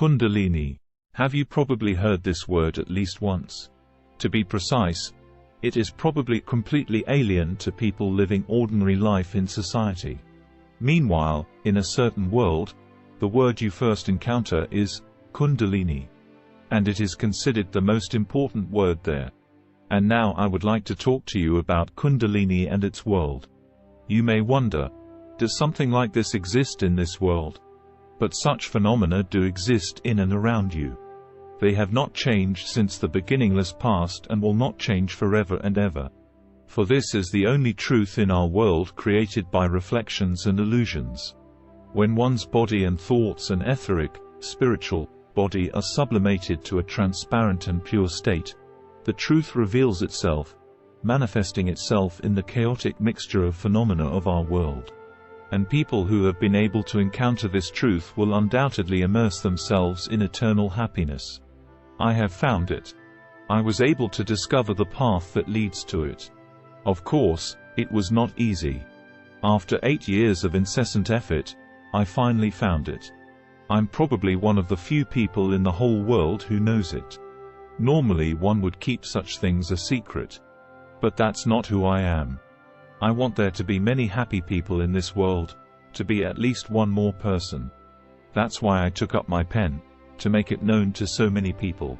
Kundalini. Have you probably heard this word at least once? To be precise, it is probably completely alien to people living ordinary life in society. Meanwhile, in a certain world, the word you first encounter is Kundalini, and it is considered the most important word there. And now I would like to talk to you about Kundalini and its world. You may wonder, does something like this exist in this world? But such phenomena do exist in and around you. They have not changed since the beginningless past and will not change forever and ever. For this is the only truth in our world created by reflections and illusions. When one's body and thoughts and etheric, spiritual, body are sublimated to a transparent and pure state, the truth reveals itself, manifesting itself in the chaotic mixture of phenomena of our world. And people who have been able to encounter this truth will undoubtedly immerse themselves in eternal happiness. I have found it. I was able to discover the path that leads to it. Of course, it was not easy. After 8 years of incessant effort, I finally found it. I'm probably one of the few people in the whole world who knows it. Normally one would keep such things a secret. But that's not who I am. I want there to be many happy people in this world, to be at least one more person. That's why I took up my pen, to make it known to so many people.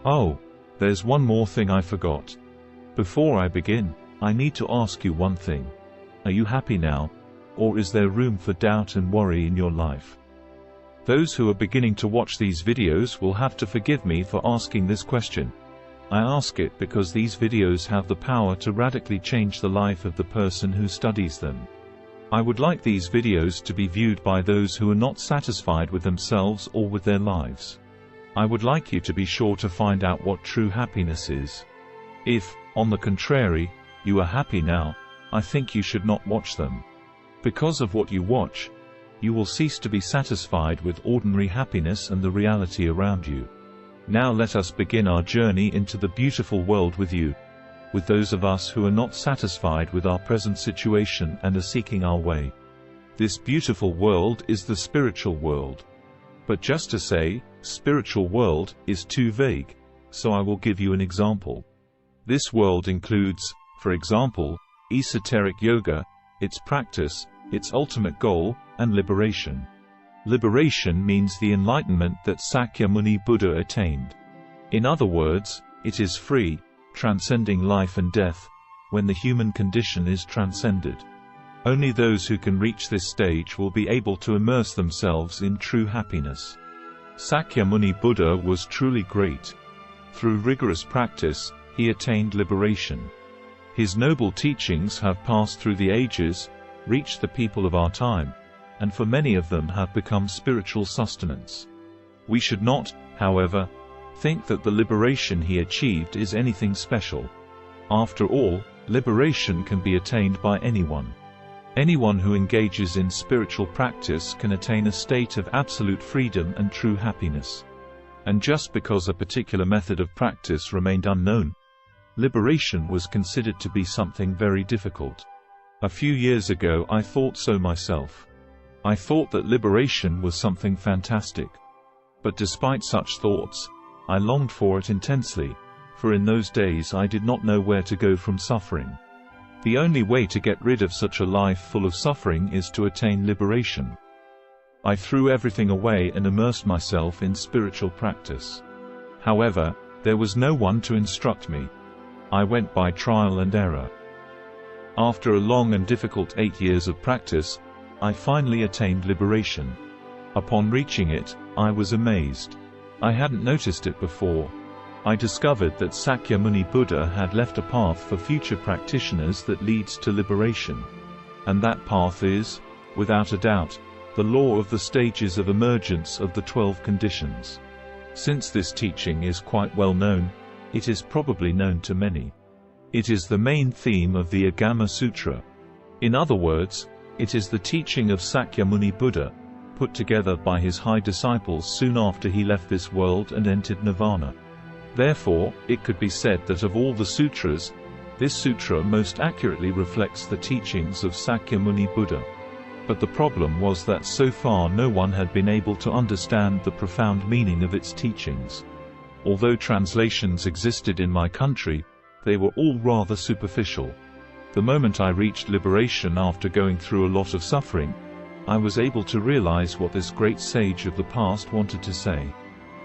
Oh, there's one more thing I forgot. Before I begin, I need to ask you one thing. Are you happy now? Or is there room for doubt and worry in your life? Those who are beginning to watch these videos will have to forgive me for asking this question. I ask it because these videos have the power to radically change the life of the person who studies them. I would like these videos to be viewed by those who are not satisfied with themselves or with their lives. I would like you to be sure to find out what true happiness is. If, on the contrary, you are happy now, I think you should not watch them. Because of what you watch, you will cease to be satisfied with ordinary happiness and the reality around you. Now let us begin our journey into the beautiful world with you, with those of us who are not satisfied with our present situation and are seeking our way. This beautiful world is the spiritual world. But just to say, spiritual world is too vague, so I will give you an example. This world includes, for example, esoteric yoga, its practice, its ultimate goal, and liberation. Liberation means the enlightenment that Sakyamuni Buddha attained. In other words, it is free, transcending life and death, when the human condition is transcended. Only those who can reach this stage will be able to immerse themselves in true happiness. Sakyamuni Buddha was truly great. Through rigorous practice, he attained liberation. His noble teachings have passed through the ages, reached the people of our time, and for many of them have become spiritual sustenance. We should not, however, think that the liberation he achieved is anything special. After all, liberation can be attained by anyone. Anyone who engages in spiritual practice can attain a state of absolute freedom and true happiness. And just because a particular method of practice remained unknown, liberation was considered to be something very difficult. A few years ago I thought so myself. I thought that liberation was something fantastic. But despite such thoughts, I longed for it intensely, for in those days I did not know where to go from suffering. The only way to get rid of such a life full of suffering is to attain liberation. I threw everything away and immersed myself in spiritual practice. However, there was no one to instruct me. I went by trial and error. After a long and difficult 8 years of practice, I finally attained liberation. Upon reaching it, I was amazed. I hadn't noticed it before. I discovered that Sakyamuni Buddha had left a path for future practitioners that leads to liberation. And that path is, without a doubt, the law of the stages of emergence of the 12 conditions. Since this teaching is quite well known, it is probably known to many. It is the main theme of the Agama Sutra. In other words, it is the teaching of Sakyamuni Buddha, put together by his high disciples soon after he left this world and entered nirvana. Therefore, it could be said that of all the sutras, this sutra most accurately reflects the teachings of Sakyamuni Buddha. But the problem was that so far no one had been able to understand the profound meaning of its teachings. Although translations existed in my country, they were all rather superficial. The moment I reached liberation after going through a lot of suffering, I was able to realize what this great sage of the past wanted to say.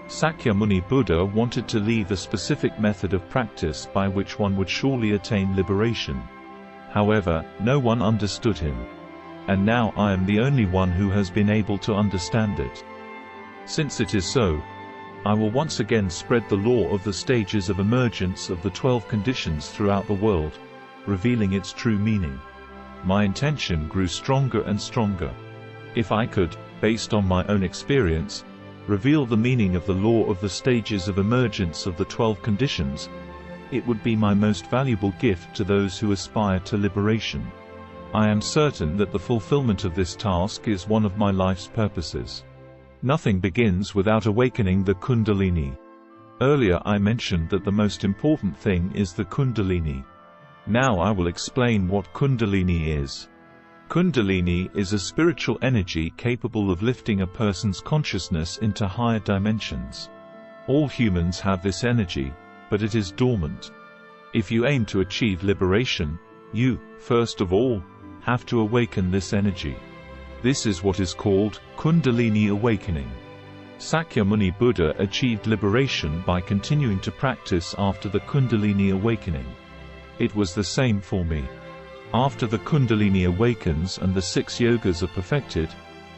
Sakyamuni Buddha wanted to leave a specific method of practice by which one would surely attain liberation. However, no one understood him. And now I am the only one who has been able to understand it. Since it is so, I will once again spread the law of the stages of emergence of the 12 conditions throughout the world, revealing its true meaning. My intention grew stronger and stronger. If I could, based on my own experience, reveal the meaning of the law of the stages of emergence of the 12 conditions, it would be my most valuable gift to those who aspire to liberation. I am certain that the fulfillment of this task is one of my life's purposes. Nothing begins without awakening the Kundalini. Earlier I mentioned that the most important thing is the Kundalini. Now I will explain what Kundalini is. Kundalini is a spiritual energy capable of lifting a person's consciousness into higher dimensions. All humans have this energy, but it is dormant. If you aim to achieve liberation, you, first of all, have to awaken this energy. This is what is called Kundalini awakening. Sakyamuni Buddha achieved liberation by continuing to practice after the Kundalini awakening. It was the same for me. After the Kundalini awakens and the 6 yogas are perfected,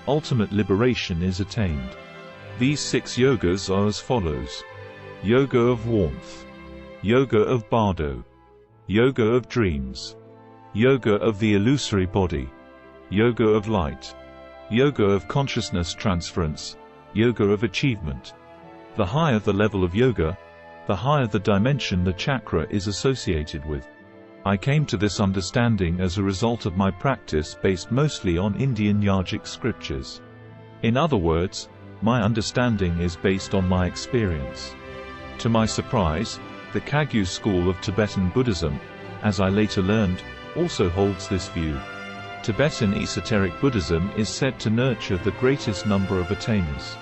ultimate liberation is attained. These 6 yogas are as follows: Yoga of Warmth, Yoga of Bardo, Yoga of Dreams, Yoga of the Illusory Body, Yoga of Light, Yoga of Consciousness Transference, Yoga of Achievement. The higher the level of yoga, the higher the dimension the chakra is associated with. I came to this understanding as a result of my practice based mostly on Indian yogic scriptures. In other words, my understanding is based on my experience. To my surprise, the Kagyu school of Tibetan Buddhism, as I later learned, also holds this view. Tibetan esoteric Buddhism is said to nurture the greatest number of attainers.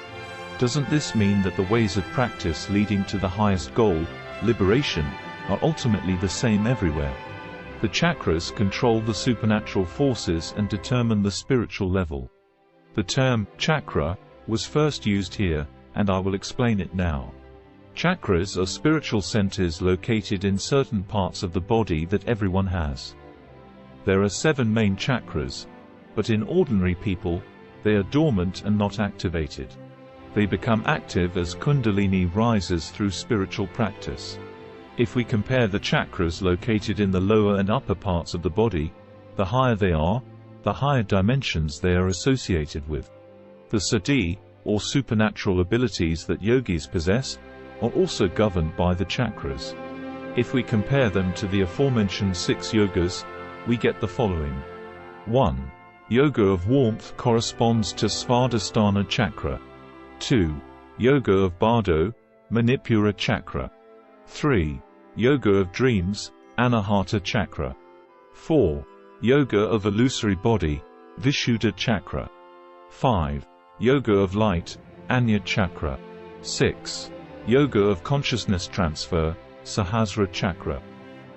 Doesn't this mean that the ways of practice leading to the highest goal, liberation, are ultimately the same everywhere? The chakras control the supernatural forces and determine the spiritual level. The term chakra was first used here, and I will explain it now. Chakras are spiritual centers located in certain parts of the body that everyone has. There are 7 main chakras, but in ordinary people, they are dormant and not activated. They become active as Kundalini rises through spiritual practice. If we compare the chakras located in the lower and upper parts of the body, the higher they are, the higher dimensions they are associated with. The siddhi, or supernatural abilities that yogis possess, are also governed by the chakras. If we compare them to the aforementioned 6 yogas, we get the following. 1. Yoga of Warmth corresponds to Svadhisthana chakra. 2. Yoga of Bardo, Manipura chakra. 3. Yoga of Dreams, Anahata chakra. 4. Yoga of Illusory Body, Vishuddha chakra. 5. Yoga of Light, Anya chakra. 6. Yoga of Consciousness Transfer, Sahasrara chakra.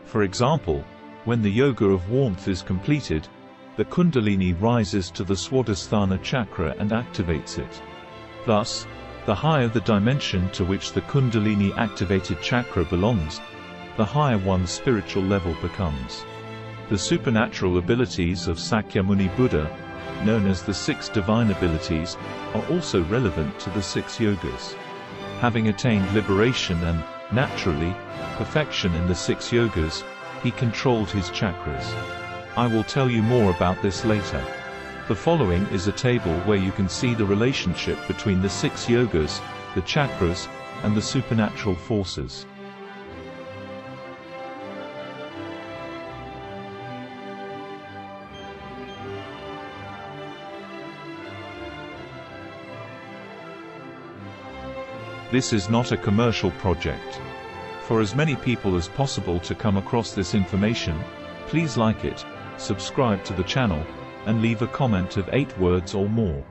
For example, when the Yoga of Warmth is completed, the Kundalini rises to the Swadhisthana chakra and activates it. Thus, the higher the dimension to which the Kundalini activated chakra belongs, the higher one's spiritual level becomes. The supernatural abilities of Sakyamuni Buddha, known as the 6 divine abilities, are also relevant to the 6 yogas. Having attained liberation and, naturally, perfection in the 6 yogas, he controlled his chakras. I will tell you more about this later. The following is a table where you can see the relationship between the 6 yogas, the chakras, and the supernatural forces. This is not a commercial project. For as many people as possible to come across this information, please like it, subscribe to the channel, and leave a comment of 8 words or more.